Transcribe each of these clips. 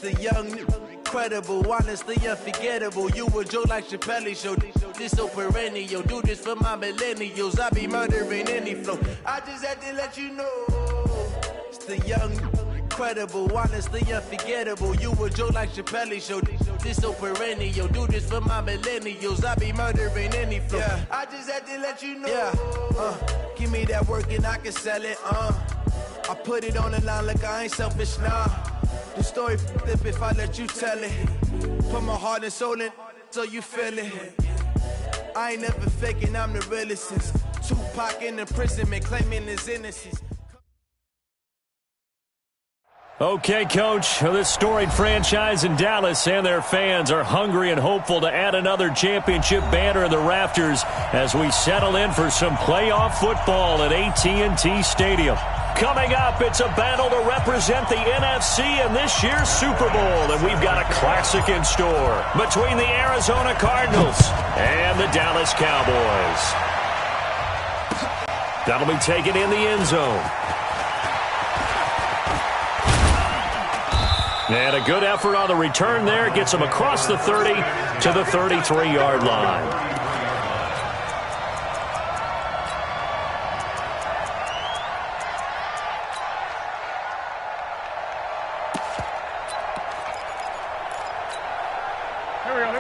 The young, incredible, honestly unforgettable. You a joke like Chappelle Show. This so perennial. Do this for my millennials. I be murdering any flow. I just had to let you know. It's the young, incredible, honestly unforgettable. You a joke like Chappelle Show. This so perennial. Do this for my millennials. I be murdering any flow. Yeah. I just had to let you know. Yeah. Give me that work and I can sell it. I put it on the line like I ain't selfish, nah. The story flip if I let you tell it. Put my heart and soul in so you feel it. I ain't never faking, I'm the realest since Tupac in imprisonment claiming his innocence. Okay, Coach, this storied franchise in Dallas and their fans are hungry and hopeful to add another championship banner in the rafters as we settle in for some playoff football at AT&T Stadium. Coming up, it's a battle to represent the NFC in this year's Super Bowl, and we've got a classic in store between the Arizona Cardinals and the Dallas Cowboys. That'll be taken in the end zone. And a good effort on the return there. Gets him across the 30 to the 33-yard line.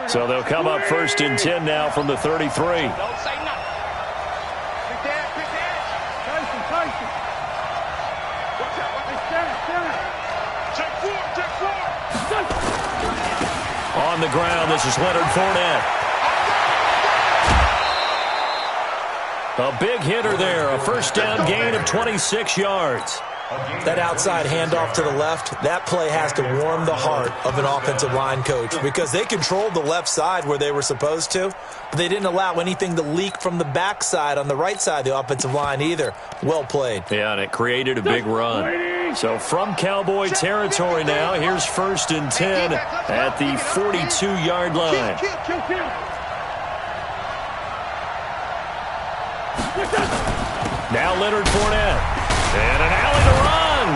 So they'll come up 1st and 10 now from the 33. Don't say nothing. Quick dash. Tyson. Watch out. Check four. On the ground, this is Leonard Fournette. A big hitter there. A first down gain of 26 yards. That outside handoff to the left, that play has to warm the heart of an offensive line coach because they controlled the left side where they were supposed to, but they didn't allow anything to leak from the backside on the right side of the offensive line either. Well played. Yeah, and it created a big run. So from Cowboy territory now, here's 1st and 10 at the 42-yard line. Now Leonard Fournette. And an alley to run.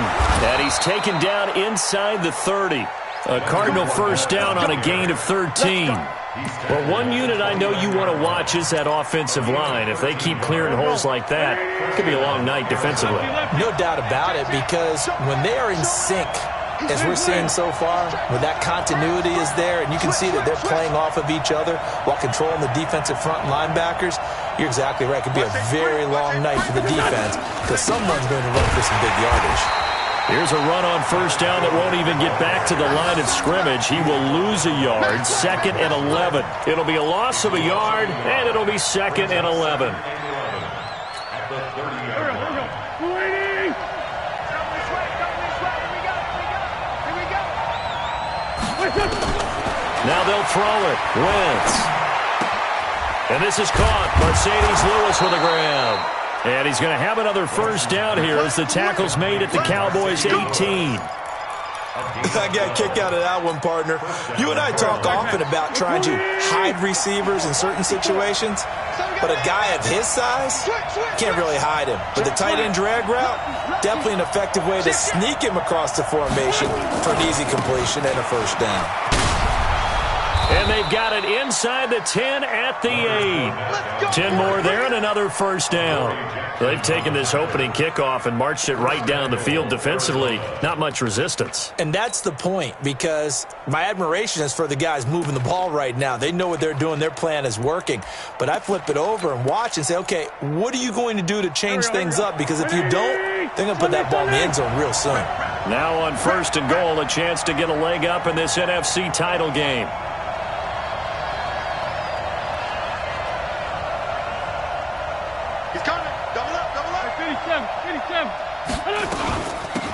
And he's taken down inside the 30. A Cardinal first down on a gain of 13. Well, one unit I know you want to watch is that offensive line. If they keep clearing holes like that, it could be a long night defensively. No doubt about it, because when they are in sync, as we're seeing so far, when that continuity is there, and you can see that they're playing off of each other while controlling the defensive front linebackers, you're exactly right. It could be a very long night for the defense because someone's going to run for some big yardage. Here's a run on first down that won't even get back to the line of scrimmage. He will lose a yard, 2nd and 11. It'll be a loss of a yard, and it'll be 2nd and 11. Now they'll throw it. Wentz. And this is caught. Mercedes Lewis with a grab. And he's going to have another first down here as the tackle's made at the Cowboys' 18. I got a kick out of that one, partner. You and I talk often about trying to hide receivers in certain situations, but a guy of his size can't really hide him. But the tight end drag route, definitely an effective way to sneak him across the formation for an easy completion and a first down. And they've got it inside the 10 at the 8. 10 more there and another first down. They've taken this opening kickoff and marched it right down the field defensively. Not much resistance. And that's the point, because my admiration is for the guys moving the ball right now. They know what they're doing. Their plan is working. But I flip it over and watch and say, okay, what are you going to do to change things up? Because if you don't, they're going to put that ball in the end zone real soon. Now on 1st and goal, a chance to get a leg up in this NFC title game.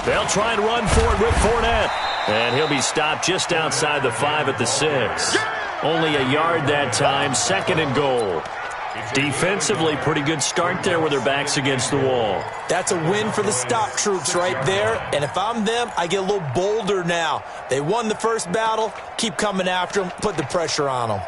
They'll try and run for it with Fournette. And he'll be stopped just outside the 5 at the 6. Only a yard that time, 2nd and goal. Defensively, pretty good start there with their backs against the wall. That's a win for the stop troops right there. And if I'm them, I get a little bolder now. They won the first battle. Keep coming after them. Put the pressure on them.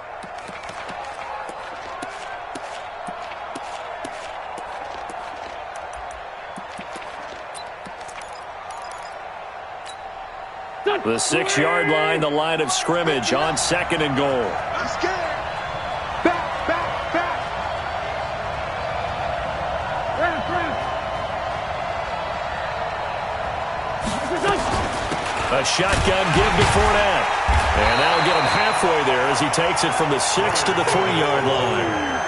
The 6-yard line, the line of scrimmage on 2nd and goal. Let's get it. Back. A shotgun give to Fournette. And that'll get him halfway there as he takes it from the 6 to the 3-yard line.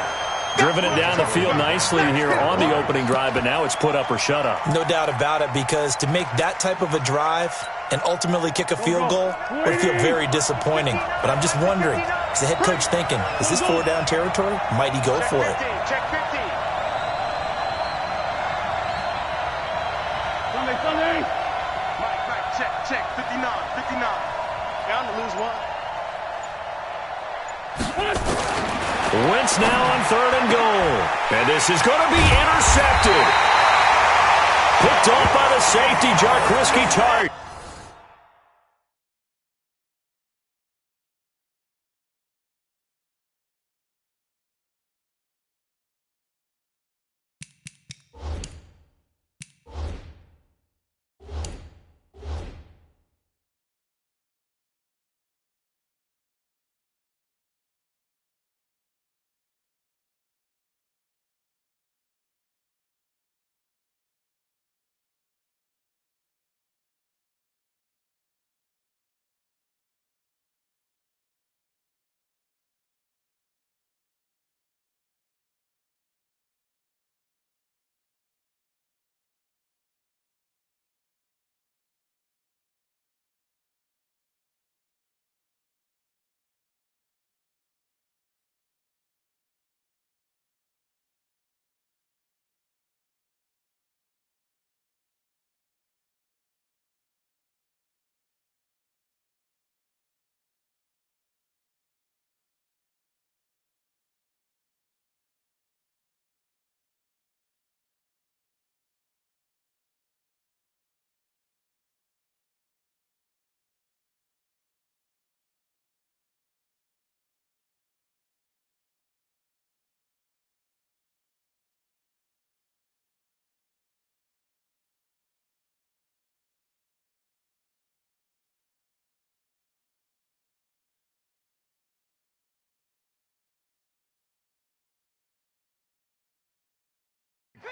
Driven it down the field nicely here on the opening drive, but now it's put up or shut up. No doubt about it, because to make that type of a drive and ultimately kick a field goal would feel very disappointing. But I'm just wondering, is the head coach thinking, is this 4-down territory? Might he go for it? Check 50. Sunday. Right, check. 59. Down to lose one. Wentz now on 3rd and goal. And this is going to be intercepted. Picked off by the safety, Jarquiski Tart.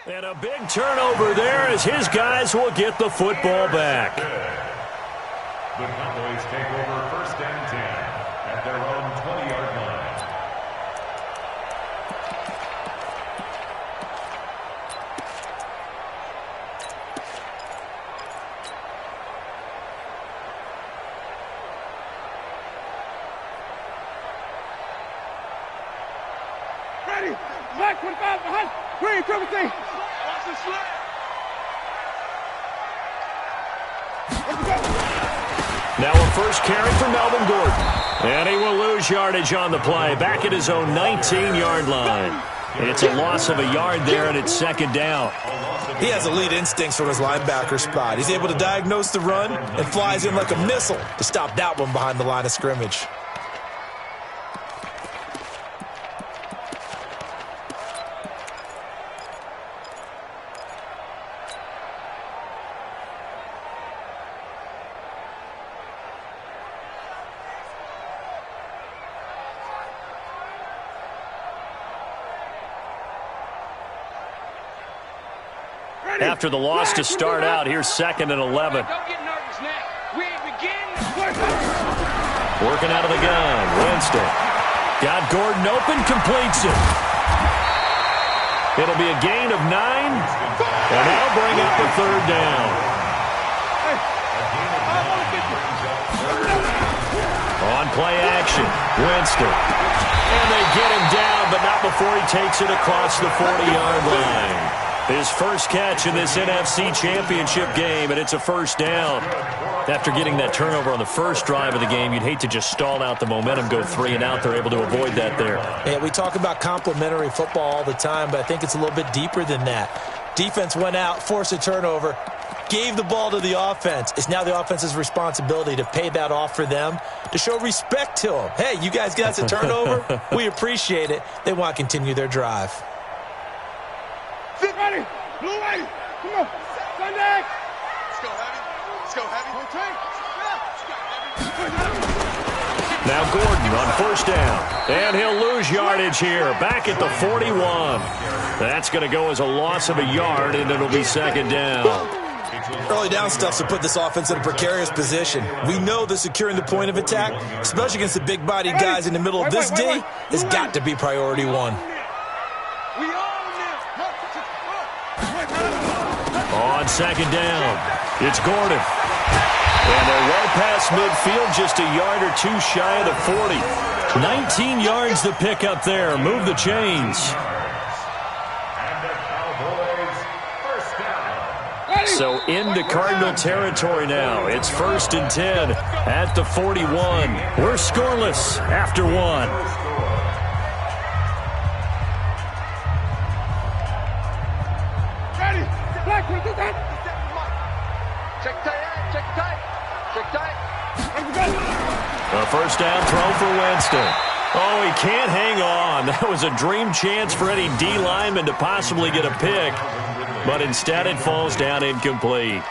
And a big turnover there as his guys will get the football back. The Cowboys take over 1st and 10 at their own 20-yard line. Ready. Black 25 behind. Green, triple T. Watch the slip. Now a first carry for Melvin Gordon. And he will lose yardage on the play. Back at his own 19-yard line. It's a loss of a yard there, and it's 2nd down. He has elite instincts from his linebacker spot. He's able to diagnose the run and flies in like a missile to stop that one behind the line of scrimmage. After the loss to start out, here's 2nd and 11. Don't get nervous now. We ain't begin. Working out of the gun, Winston. Got Gordon open, completes it. It'll be a gain of 9, and that'll bring up the 3rd down. On play action, Winston. And they get him down, but not before he takes it across the 40-yard line. His first catch in this NFC Championship game, and it's a 1st down. After getting that turnover on the first drive of the game, you'd hate to just stall out the momentum, go 3 and out. They're able to avoid that there. Yeah, we talk about complementary football all the time, but I think it's a little bit deeper than that. Defense went out, forced a turnover, gave the ball to the offense. It's now the offense's responsibility to pay that off for them, to show respect to them. Hey, you guys got a turnover? We appreciate it. They want to continue their drive. Ready. Blue way. Come on. Sunday. Let's go heavy. Let's go heavy. Now Gordon on first down. And he'll lose yardage here. Back at the 41. That's going to go as a loss of a yard, and it'll be second down. Early down stuff to put this offense in a precarious position. We know that securing the point of attack, especially against the big-bodied guys in the middle of this D, has got to be priority one. On second down, it's Gordon. And they're well past midfield, just a yard or two shy of the 40. 19 yards to pick up there. Move the chains. So into Cardinal territory now. It's 1st and 10 at the 41. We're scoreless after one. Ready. Black, we do that. Check tight. A first down throw for Winston. Oh, he can't hang on. That was a dream chance for any D lineman to possibly get a pick. But instead it falls down incomplete.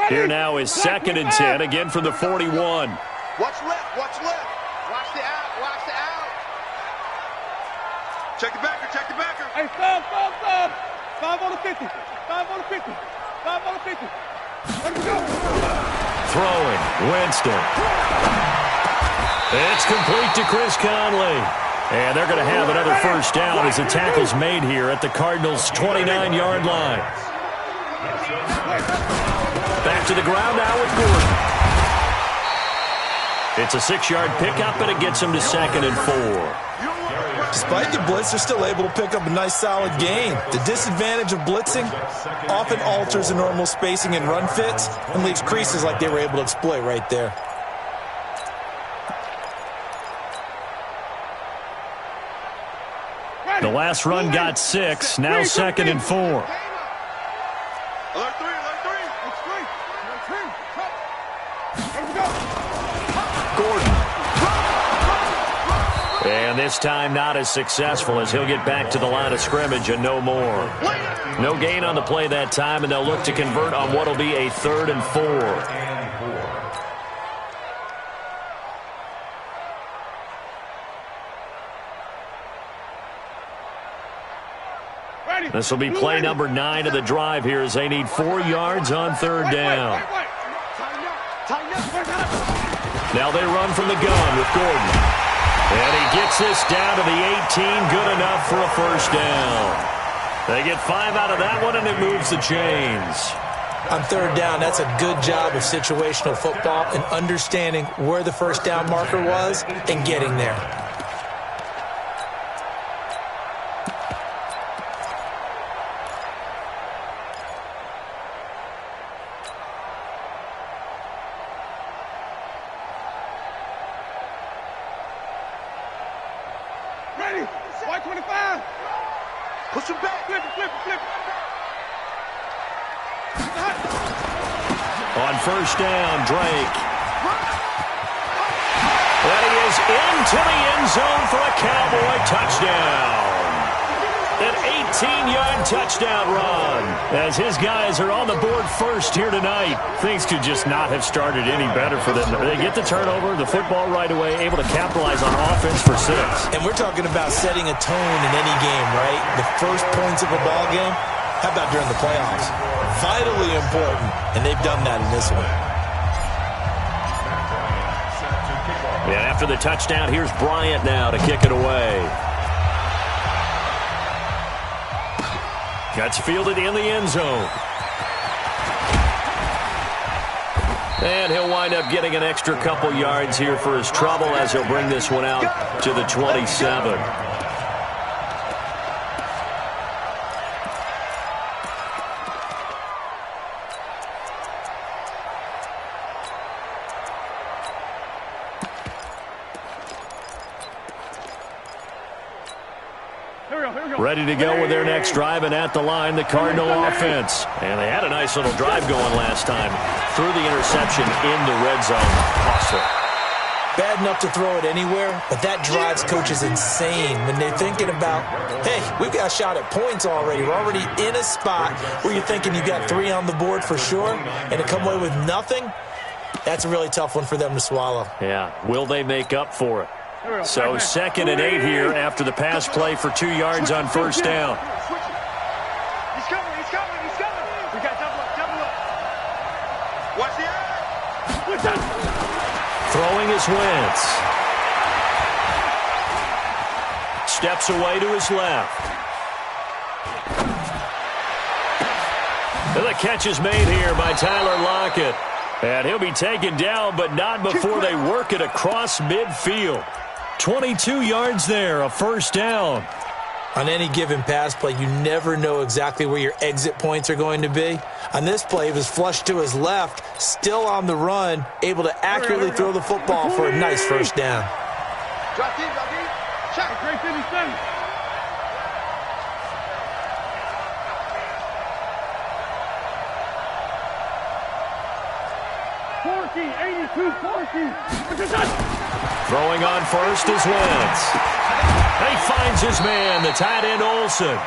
Here now is 2nd and 10, again from the 41. Watch left. Watch the out. Check the backer. Hey, stop. 5 on the 50. 5 on the 50. 5 on the 50. Let me go. Throwing, Winston. It's complete to Chris Conley. And they're going to have another first down as the tackle's made here at the Cardinals' 29-yard line. Back to the ground now with Gordon. It's a 6-yard pickup, and it gets him to 2nd and 4. Despite the blitz, they're still able to pick up a nice, solid gain. The disadvantage of blitzing often alters the normal spacing and run fits and leaves creases like they were able to exploit right there. The last run got 6, now 2nd and 4. Alert 3. Gordon. And this time not as successful as he'll get back to the line of scrimmage and no more. No gain on the play that time, and they'll look to convert on what will be a 3rd and 4. This will be play number 9 of the drive here as they need 4 yards on 3rd down. Now they run from the gun with Gordon. And he gets this down to the 18, good enough for a first down. They get 5 out of that one, and it moves the chains. On 3rd down, that's a good job of situational football and understanding where the first down marker was and getting there. White 25. Push him back. Flip it. On first down, Drake. And he is into the end zone for a Cowboy touchdown. An 18-yard touchdown run. As his guys are on the board first here tonight. Things could just not have started any better for them. They get the turnover, the football right away, able to capitalize on offense for 6. And we're talking about setting a tone in any game, right? The first points of a ball game. How about during the playoffs? Vitally important, and they've done that in this one. And after the touchdown, here's Bryant now to kick it away. That's fielded in the end zone. And he'll wind up getting an extra couple yards here for his trouble as he'll bring this one out to the 27. Ready to go with their next drive, and at the line, the Cardinal offense. And they had a nice little drive going last time. Threw the interception in the red zone. Costly. Bad enough to throw it anywhere, but that drives coaches insane when they're thinking about, hey, we've got a shot at points already. We're already in a spot where you're thinking you got 3 on the board for sure, and to come away with nothing, that's a really tough one for them to swallow. Yeah, will they make up for it? So 2nd and 8 here after the pass play for 2 yards on first down. He's coming. We got double up. Watch the eye. Throwing is Wentz. Steps away to his left. And the catch is made here by Tyler Lockett. And he'll be taken down, but not before they work it across midfield. 22 yards there, a first down. On any given pass play, you never know exactly where your exit points are going to be. On this play, he was flushed to his left, still on the run, able to accurately throw the football for a nice first down. Drop deep. Check. Great 57. Throwing on first is Wentz. He finds his man, the tight end Olsen.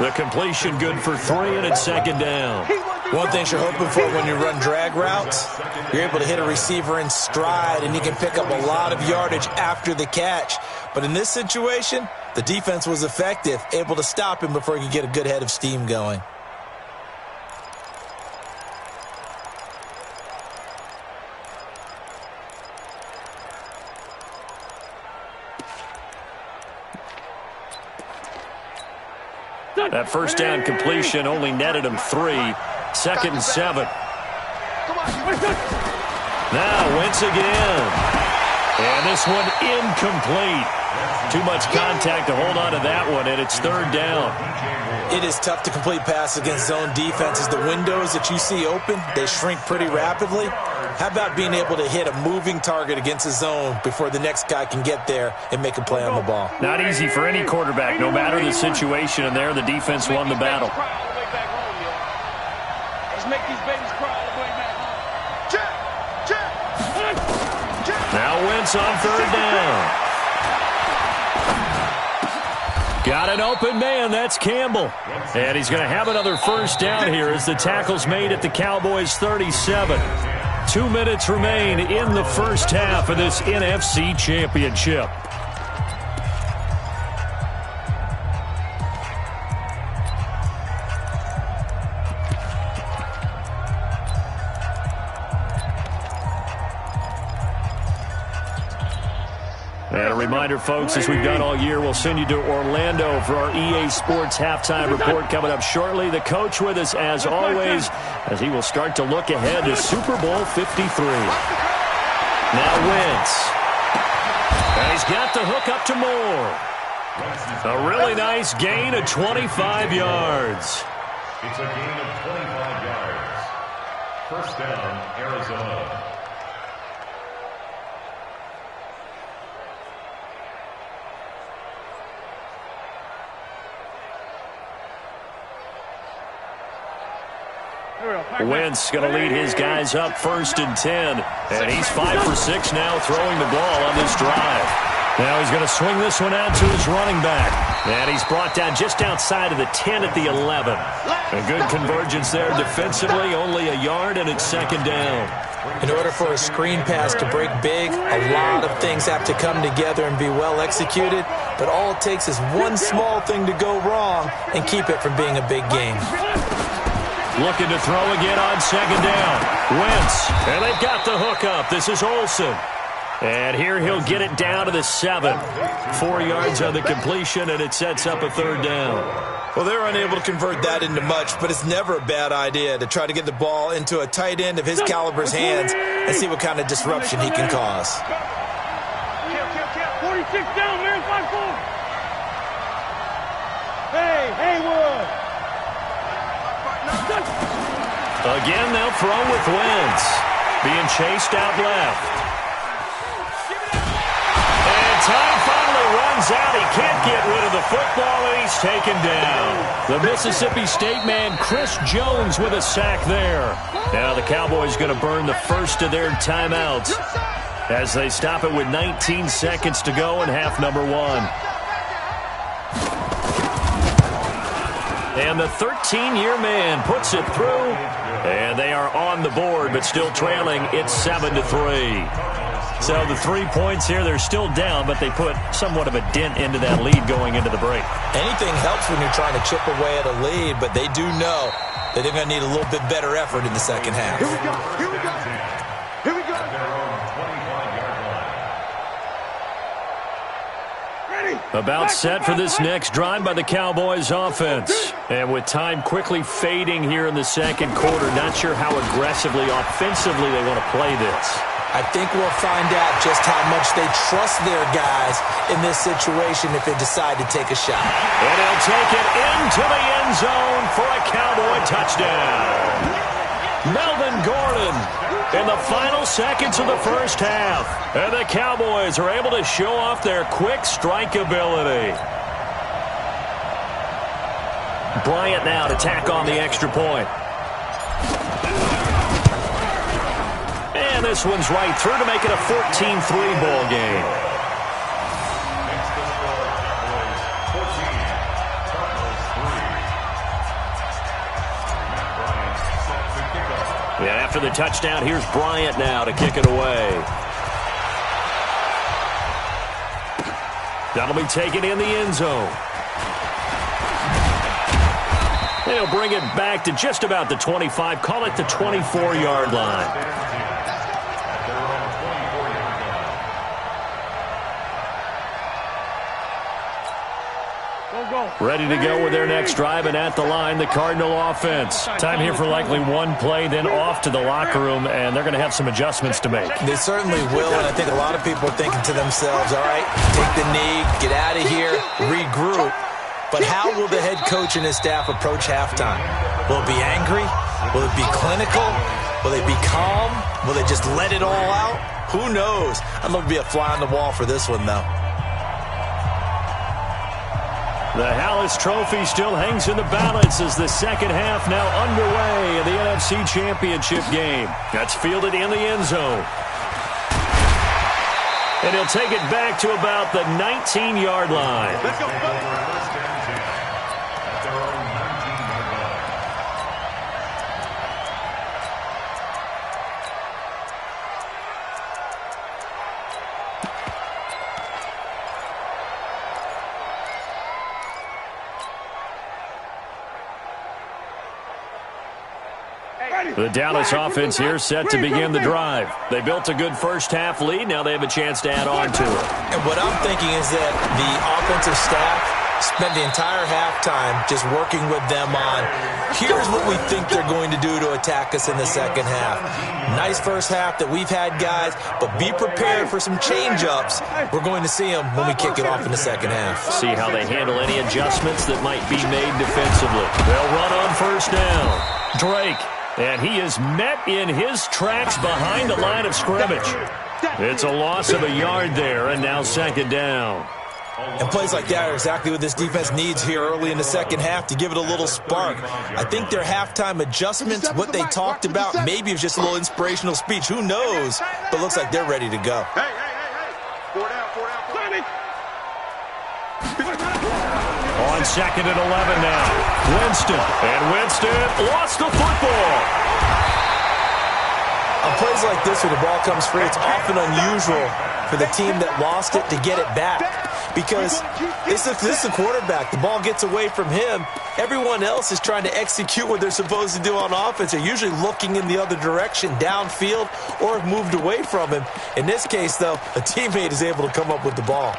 The completion good for 3, and it's 2nd down. One thing you're hoping for when you run drag routes, you're able to hit a receiver in stride, and you can pick up a lot of yardage after the catch. But in this situation, the defense was effective, able to stop him before he could get a good head of steam going. That first down completion only netted him 3. 2nd and 7. Now Wentz again. And this one incomplete. Too much contact to hold on to that one, and it's 3rd down. It is tough to complete passes against zone defenses. The windows that you see open, they shrink pretty rapidly. How about being able to hit a moving target against a zone before the next guy can get there and make a play on the ball? Not easy for any quarterback, no matter the situation, and there the defense won the battle. Let's make these babies cry all the way back home. Check. Now Wentz on 3rd down. Got an open man, that's Campbell. And he's going to have another first down here as the tackle's made at the Cowboys' 37. 2 minutes remain in the first half of this NFC Championship. And a reminder, folks, as we've done all year, we'll send you to Orlando for our EA Sports halftime report coming up shortly. The coach with us, as always, as he will start to look ahead to Super Bowl 53. Now Wentz. And he's got the hook up to Moore. A really nice gain of 25 yards. It's a gain of 25 yards. First down, Arizona. Wentz going to lead his guys up 1st and 10. And he's 5 for 6 now throwing the ball on this drive. Now he's going to swing this one out to his running back. And he's brought down just outside of the 10 at the 11. A good convergence there defensively, only a yard, and it's 2nd down. In order for a screen pass to break big, a lot of things have to come together and be well executed. But all it takes is one small thing to go wrong and keep it from being a big game. Looking to throw again on 2nd down. Wentz, and they've got the hook up. This is Olsen. And here he'll get it down to the 7. 4 yards on the completion, and it sets up a 3rd down. Well, they're unable to convert that into much, but it's never a bad idea to try to get the ball into a tight end of his caliber's hands and see what kind of disruption he can cause. 46 down, man, 5-4. Hey, Haywood. Again, they'll throw with Wentz. Being chased out left. And time finally runs out. He can't get rid of the football, and he's taken down. The Mississippi State man, Chris Jones, with a sack there. Now the Cowboys going to burn the first of their timeouts as they stop it with 19 seconds to go in half number 1. And the 13-year man puts it through, and they are on the board, but still trailing. It's 7-3. So the 3 points here, they're still down, but they put somewhat of a dent into that lead going into the break. Anything helps when you're trying to chip away at a lead, but they do know that they're going to need a little bit better effort in the second half. Here we go. Here we go. Here we go. About set for this next drive by the Cowboys offense. And with time quickly fading here in the second quarter, not sure how aggressively, offensively they want to play this. I think we'll find out just how much they trust their guys in this situation if they decide to take a shot. And he'll take it into the end zone for a Cowboy touchdown. Melvin Gordon in the final seconds of the first half. And the Cowboys are able to show off their quick strike ability. Bryant now to tack on the extra point. And this one's right through to make it a 14-3 ball game. Yeah, after the touchdown, here's Bryant now to kick it away. That'll be taken in the end zone. They'll bring it back to just about the 25, call it the 24-yard line. Ready to go with their next drive, and at the line, the Cardinal offense. Time here for likely one play, then off to the locker room, and they're going to have some adjustments to make. They certainly will, and I think a lot of people are thinking to themselves, all right, take the knee, get out of here, regroup. But how will the head coach and his staff approach halftime? Will it be angry? Will it be clinical? Will they be calm? Will they just let it all out? Who knows? I'd love to be a fly on the wall for this one, though. The Hallis Trophy still hangs in the balance as the second half now underway in the NFC Championship game. That's fielded in the end zone. And he'll take it back to about the 19-yard line. Let's go, The Dallas offense here set to begin the drive. They built a good first-half lead. Now they have a chance to add on to it. And what I'm thinking is that the offensive staff spent the entire halftime just working with them on, here's what we think they're going to do to attack us in the second half. Nice first half that we've had, guys, but be prepared for some change-ups. We're going to see them when we kick it off in the second half. See how they handle any adjustments that might be made defensively. They'll run on first down. Drake. And he is met in his tracks behind the line of scrimmage. It's a loss of a yard there, and now second down. And plays like that are exactly what this defense needs here early in the second half to give it a little spark. I think their halftime adjustments, what they talked about, maybe it's just a little inspirational speech. Who knows? But looks like they're ready to go. Hey. 4 down. On second and 11 now. Winston. And Winston lost the football. On plays like this where the ball comes free, it's often unusual for the team that lost it to get it back. Because this is the quarterback. The ball gets away from him. Everyone else is trying to execute what they're supposed to do on offense. They're usually looking in the other direction, downfield, or have moved away from him. In this case, though, a teammate is able to come up with the ball.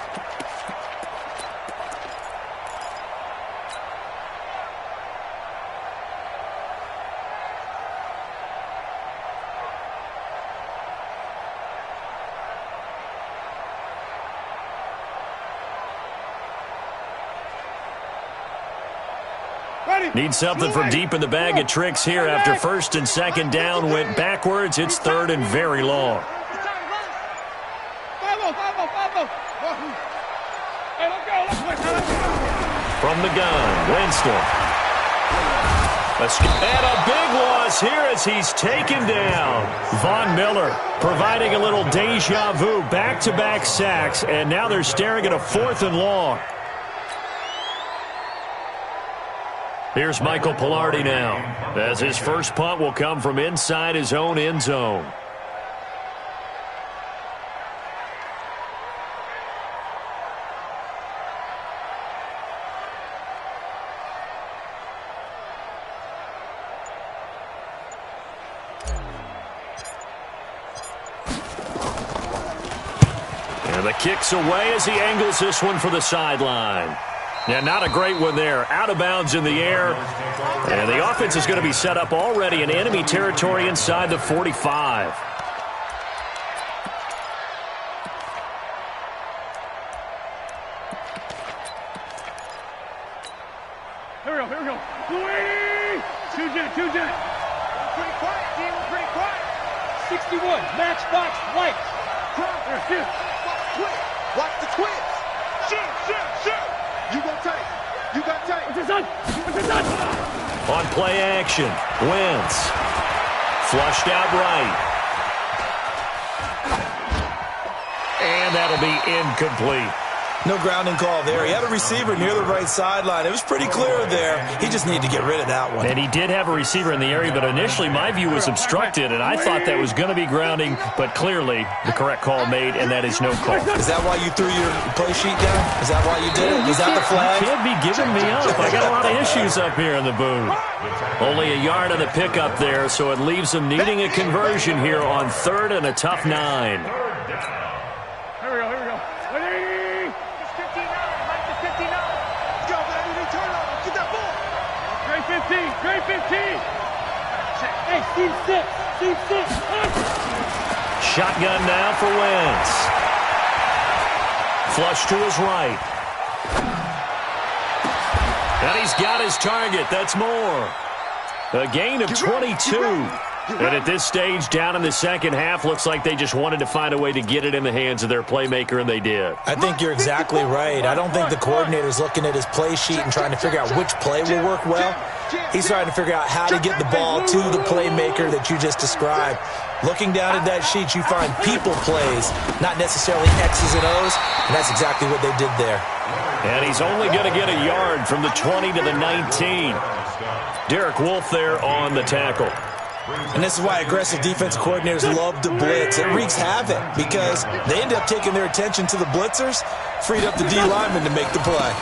Need something from deep in the bag of tricks here after first and second down went backwards. It's third and very long. From the gun, Winston. And a big loss here as he's taken down. Von Miller providing a little deja vu, back-to-back sacks, and now they're staring at a 4th and long. Here's Michael Pilardi now, as his first punt will come from inside his own end zone. And the kick's away as he angles this one for the sideline. Yeah, not a great one there. Out of bounds in the air. And the offense is going to be set up already in enemy territory inside the 45. Here we go. Two jet. Pretty quiet, team. Pretty quiet. 61, matchbox white. There, Watch the twist. Shoot. You got tape. What's his son? On play action, Wentz. Flushed out right. And that'll be incomplete. No grounding call there. He had a receiver near the right sideline. It was pretty clear there. He just needed to get rid of that one. And he did have a receiver in the area, but initially my view was obstructed, and I thought that was going to be grounding, but clearly the correct call made, and that is no call. Is that why you threw your play sheet down? Is that why you did it? Was that the flag? You can't be giving me up. I got a lot of issues up here in the booth. Only a yard on the pickup there, so it leaves them needing a conversion here on 3rd and a tough 9. Here we go. 15. Hey, Steve 6. Shotgun now for Wentz. Flush to his right. And he's got his target. That's more. A gain of 22. And at this stage, down in the second half, looks like they just wanted to find a way to get it in the hands of their playmaker, and they did. I think you're exactly right. I don't think the coordinator's looking at his play sheet and trying to figure out which play will work well. He's trying to figure out how to get the ball to the playmaker that you just described. Looking down at that sheet, you find people plays, not necessarily X's and O's, and that's exactly what they did there. And he's only going to get a yard from the 20 to the 19. Derek Wolfe there on the tackle. And this is why aggressive defense coordinators love to blitz. It wreaks havoc because they end up taking their attention to the blitzers, freed up the D lineman to make the play.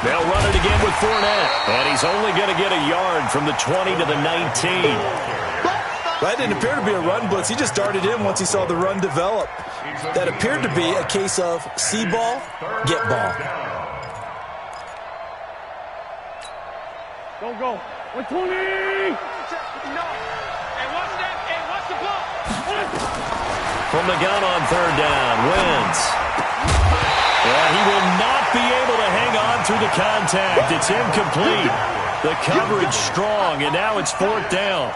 They'll run it again with Fournette. And he's only going to get a yard from the 20 to the 19. That didn't appear to be a run blitz. He just darted in once he saw the run develop. That appeared to be a case of see ball, get ball. Go. 120. From the gun on 3rd down, Wentz. And he will not be able to hang on through the contact. It's incomplete. The coverage strong, and now it's 4th down.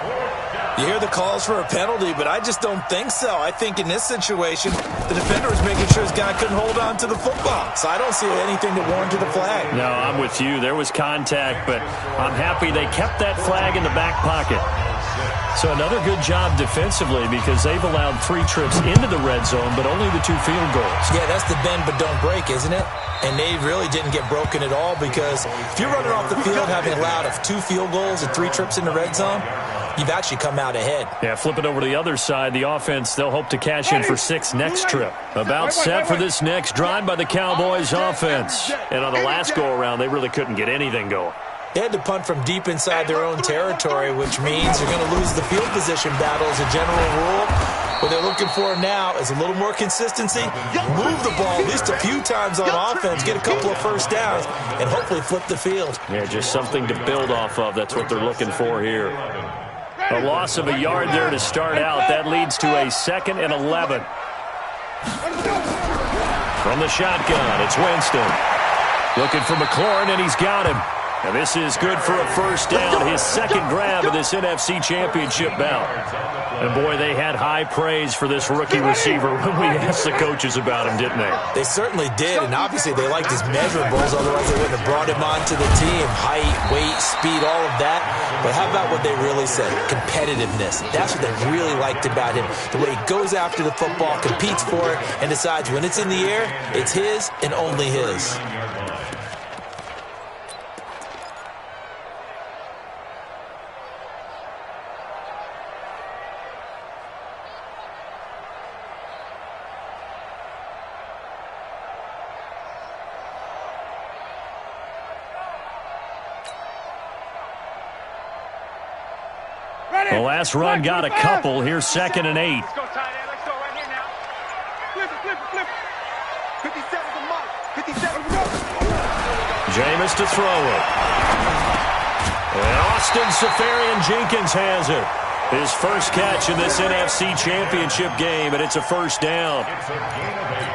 You hear the calls for a penalty, but I just don't think so. I think in this situation, the defender was making sure his guy couldn't hold on to the football. So I don't see anything that warranted a flag. No, I'm with you. There was contact, but I'm happy they kept that flag in the back pocket. So another good job defensively because they've allowed 3 trips into the red zone, but only the 2 field goals. Yeah, that's the bend but don't break, isn't it? And they really didn't get broken at all because if you're running off the field having allowed 2 field goals and 3 trips in the red zone, you've actually come out ahead. Yeah, flip it over to the other side. The offense, they'll hope to cash in for 6 next trip. About set for this next drive by the Cowboys offense. And on the last go-around, they really couldn't get anything going. They had to punt from deep inside their own territory, which means they're going to lose the field position battle as a general rule. What they're looking for now is a little more consistency, move the ball at least a few times on offense, get a couple of first downs, and hopefully flip the field. Yeah, just something to build off of. That's what they're looking for here. A loss of a yard there to start out. That leads to a 2nd and 11. From the shotgun, it's Winston. Looking for McLaurin, and he's got him. And this is good for a first down, his second grab of this NFC Championship bout. And, boy, they had high praise for this rookie receiver when we asked the coaches about him, didn't they? They certainly did, and obviously they liked his measurables, otherwise they wouldn't have brought him onto the team. Height, weight, speed, all of that. But how about what they really said? Competitiveness. That's what they really liked about him. The way he goes after the football, competes for it, and decides when it's in the air, it's his and only his. The last run got a couple. Here's 2nd and 8. Let's go, tight end. Let's go right here now. Flip it, flip it, flip it. 57's a mark. 57's a mark. Jameis to throw it. And Austin Seferian-Jenkins has it. His first catch in this NFC Championship game, and it's a first down. It's a gain of 8.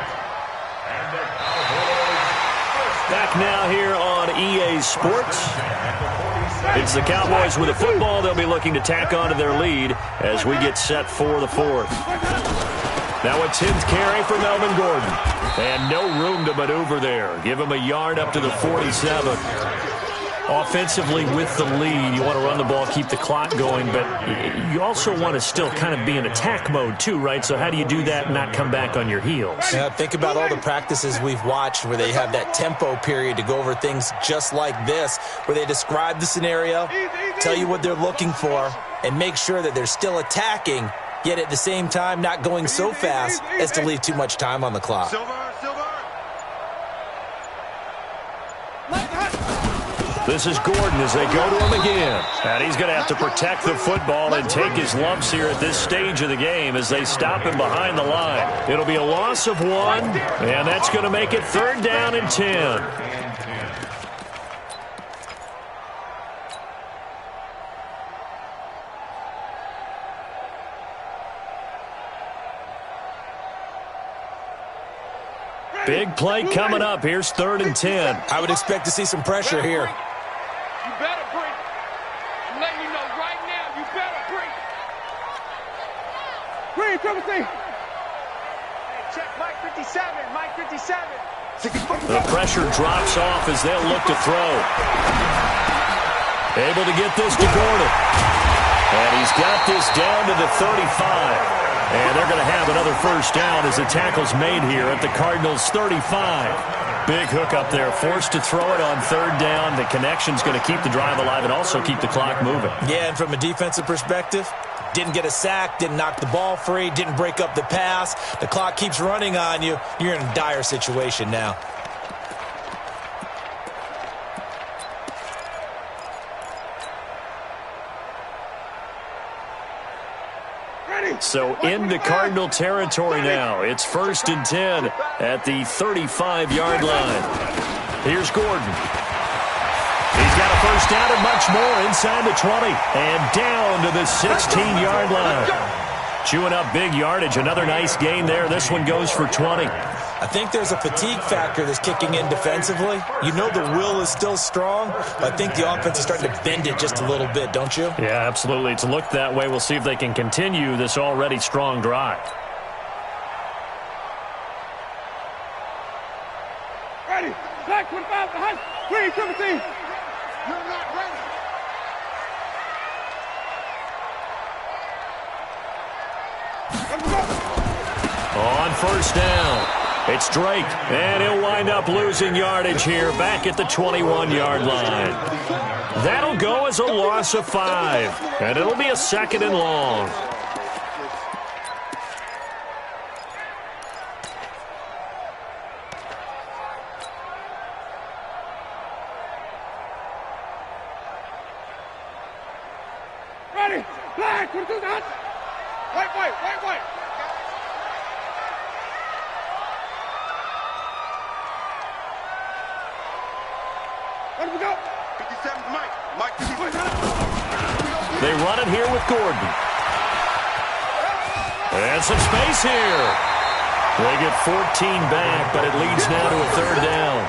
And the Back now here on EA Sports. It's the Cowboys with a football. They'll be looking to tack on to their lead as we get set for the 4th. Now a 10th carry for Melvin Gordon. And no room to maneuver there. Give him a yard up to the 47. Offensively with the lead, you want to run the ball, keep the clock going, but you also want to still kind of be in attack mode too, right? So how do you do that and not come back on your heels? Yeah, think about all the practices we've watched where they have that tempo period to go over things just like this, where they describe the scenario, tell you what they're looking for, and make sure that they're still attacking, yet at the same time not going so fast as to leave too much time on the clock. This is Gordon as they go to him again. And he's going to have to protect the football and take his lumps here at this stage of the game as they stop him behind the line. It'll be a loss of 1, and that's going to make it 3rd down and 10. Big play coming up. Here's 3rd and 10. I would expect to see some pressure here. You better break. I'm letting you know right now, you better break. Green, triple T. Hey, check Mike 57, Mike 57. The pressure drops off as they'll look to throw. Able to get this to Gordon. And he's got this down to the 35. And they're going to have another first down as the tackle's made here at the Cardinals' 35. Big hook up there, forced to throw it on 3rd down. The connection's going to keep the drive alive and also keep the clock moving. Yeah, and from a defensive perspective, didn't get a sack, didn't knock the ball free, didn't break up the pass. The clock keeps running on you. You're in a dire situation now. So into Cardinal territory now. It's 1st and 10 at the 35-yard line. Here's Gordon. He's got a first down and much more inside the 20 and down to the 16-yard line. Chewing up big yardage. Another nice gain there. This one goes for 20. I think there's a fatigue factor that's kicking in defensively. You know the will is still strong, but I think the offense is starting to bend it just a little bit, don't you? Yeah, absolutely. It's looked that way. We'll see if they can continue this already strong drive. Ready. Black 25 behind. Green, triple T. You're not ready. Let's go. On first down. It's Drake, and he'll wind up losing yardage here back at the 21-yard line. That'll go as a loss of 5, and it'll be a 2nd and long. Ready. Black 22 down. White. Where do we go? 57's Mike. Mike 57. They run it here with Gordon. And some space here. They get 14 back, but it leads now to a 3rd down.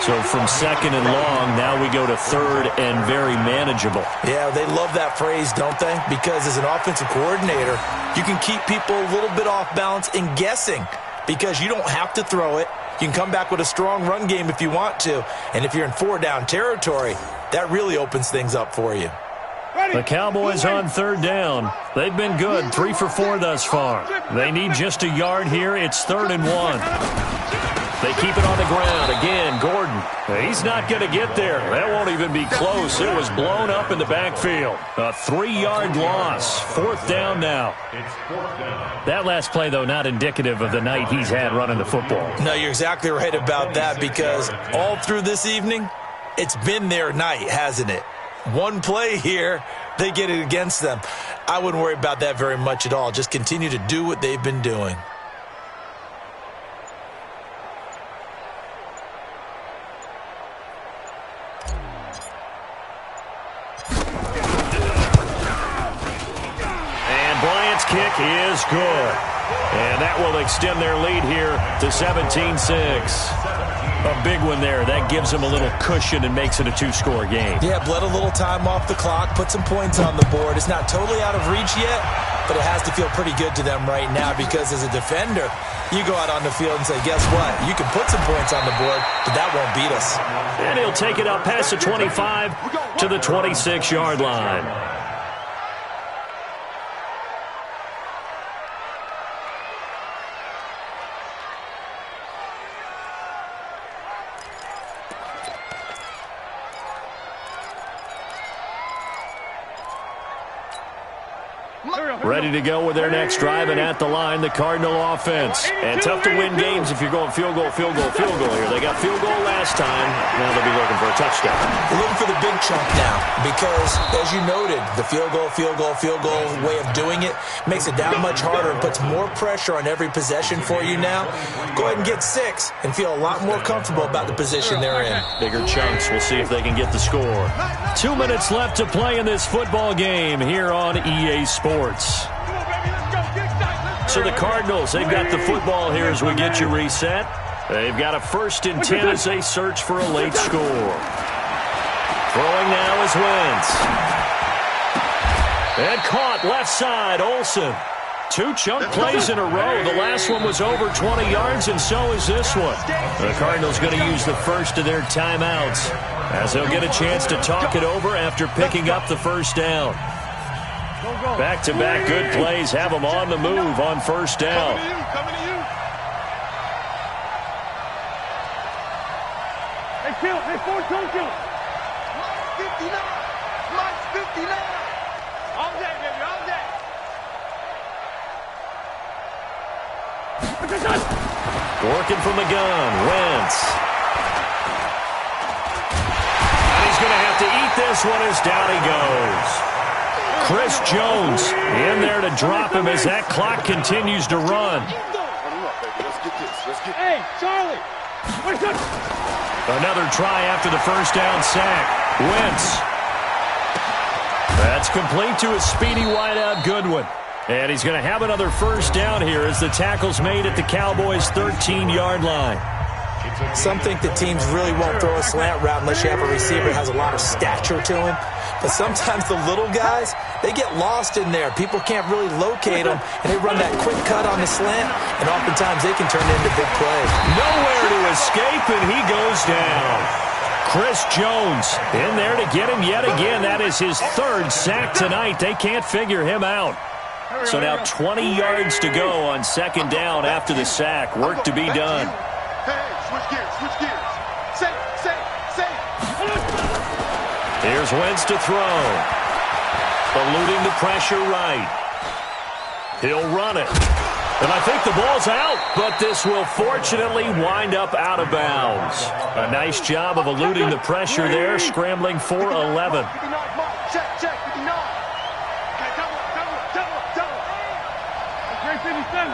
So from second and long, now we go to third and very manageable. Yeah, they love that phrase, don't they? Because as an offensive coordinator, you can keep people a little bit off balance and guessing because you don't have to throw it. You can come back with a strong run game if you want to. And if you're in 4-down territory, that really opens things up for you. The Cowboys on third down. They've been good, 3 for 4 thus far. They need just a yard here. It's 3rd and 1. They keep it on the ground. Again, Gordon. He's not going to get there. That won't even be close. It was blown up in the backfield. A 3-yard loss. 4th down now. That last play, though, not indicative of the night he's had running the football. No, you're exactly right about that because all through this evening, it's been their night, hasn't it? One play here, they get it against them. I wouldn't worry about that very much at all. Just continue to do what they've been doing. And Bryant's kick is good. And that will extend their lead here to 17-6. A big one there. That gives them a little cushion and makes it a 2-score game. Yeah, bled a little time off the clock, put some points on the board. It's not totally out of reach yet, but it has to feel pretty good to them right now because as a defender, you go out on the field and say, guess what? You can put some points on the board, but that won't beat us. And he'll take it up past the 25 to the 26-yard line. Ready to go with their next drive, and at the line, the Cardinal offense. And tough to win games if you're going field goal, field goal, field goal here. They got field goal last time. Now they'll be looking for a touchdown. They're looking for the big chunk now because, as you noted, the field goal way of doing it makes it that much harder and puts more pressure on every possession for you now. Go ahead and get 6 and feel a lot more comfortable about the position they're in. Bigger chunks. We'll see if they can get the score. 2 minutes left to play in this football game here on EA Sports. So the Cardinals, they've got the football here as we get you reset. They've got a 1st and 10 as they search for a late score. Throwing now is Wentz. And caught left side, Olsen. 2 chunk plays in a row. The last one was over 20 yards, and so is this one. The Cardinals going to use the first of their timeouts as they'll get a chance to talk it over after picking up the 1st down. Back-to-back good plays have them on the move on 1st down. Coming to you. Hey, kill. Hey, forward, kill. Mike's 59. Mike's 59. All day, baby, all day. Working from the gun, Wentz. And he's going to have to eat this one as down he goes. Chris Jones in there to drop him as that clock continues to run. Hey, Charlie. Another try after the 1st down sack. Wentz. That's complete to a speedy wideout Goodwin. And he's going to have another 1st down here as the tackle's made at the Cowboys' 13-yard line. Some think that teams really won't throw a slant route unless you have a receiver that has a lot of stature to him. But sometimes the little guys, they get lost in there. People can't really locate them, and they run that quick cut on the slant, and oftentimes they can turn it into big plays. Nowhere to escape, and he goes down. Chris Jones in there to get him yet again. That is his 3rd sack tonight. They can't figure him out. So now 20 yards to go on 2nd down after the sack. Work to be done. Hey, switch gears. Safe. Here's Wentz to throw. Eluding the pressure right. He'll run it. And I think the ball's out, but this will fortunately wind up out of bounds. A nice job of eluding the pressure there, scrambling for 11. Check, 59. Okay, double. Great 57.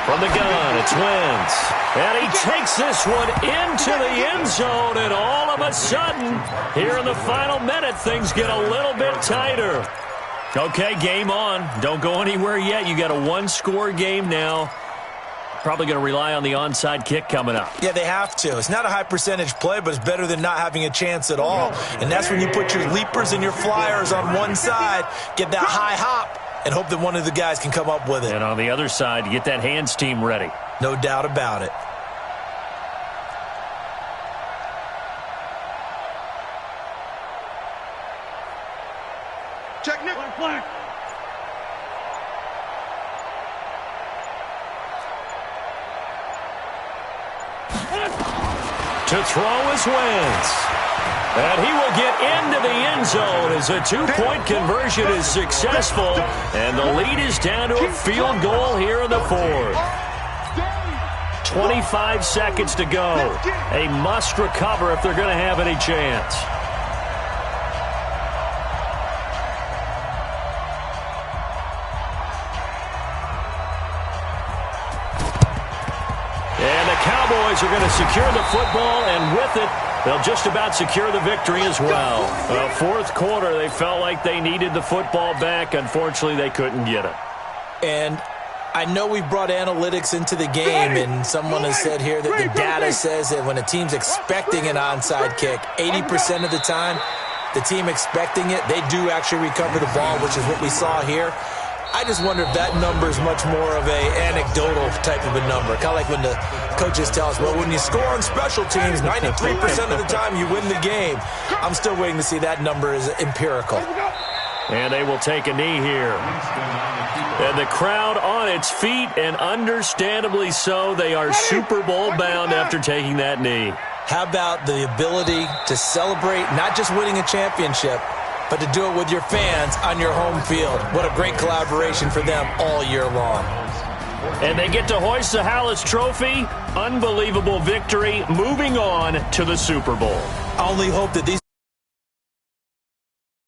From the gun, it's Wentz. And he takes this one into the end zone, and all of a sudden, here in the final minute, things get a little bit tighter. Okay, game on. Don't go anywhere yet. You got a 1-score game now. Probably going to rely on the onside kick coming up. Yeah, they have to. It's not a high percentage play, but it's better than not having a chance at all. And that's when you put your leapers and your flyers on one side, get that high hop, and hope that one of the guys can come up with it. And on the other side, you get that hands team ready. No doubt about it. Check, Nick. Flag. To throw is Wentz. And he will get into the end zone as a two-point conversion is successful. And the lead is down to a field goal here in the fourth. 25 seconds to go. A must recover if they're going to have any chance. And the Cowboys are going to secure the football, and with it, they'll just about secure the victory as well. Fourth quarter, they felt like they needed the football back. Unfortunately, they couldn't get it. And I know we've brought analytics into the game, and someone has said here that the data says that when a team's expecting an onside kick, 80% of the time, the team expecting it, they do actually recover the ball, which is what we saw here. I just wonder if that number is much more of a anecdotal type of a number. Kind of like when the coaches tell us, well, when you score on special teams, 93% of the time you win the game. I'm still waiting to see that number is empirical. And they will take a knee here. And the crowd on its feet, and understandably so. They are Super Bowl bound after taking that knee. How about the ability to celebrate not just winning a championship, but to do it with your fans on your home field? What a great collaboration for them all year long. And they get to hoist the Hallis Trophy. Unbelievable victory. Moving on to the Super Bowl. I only hope that these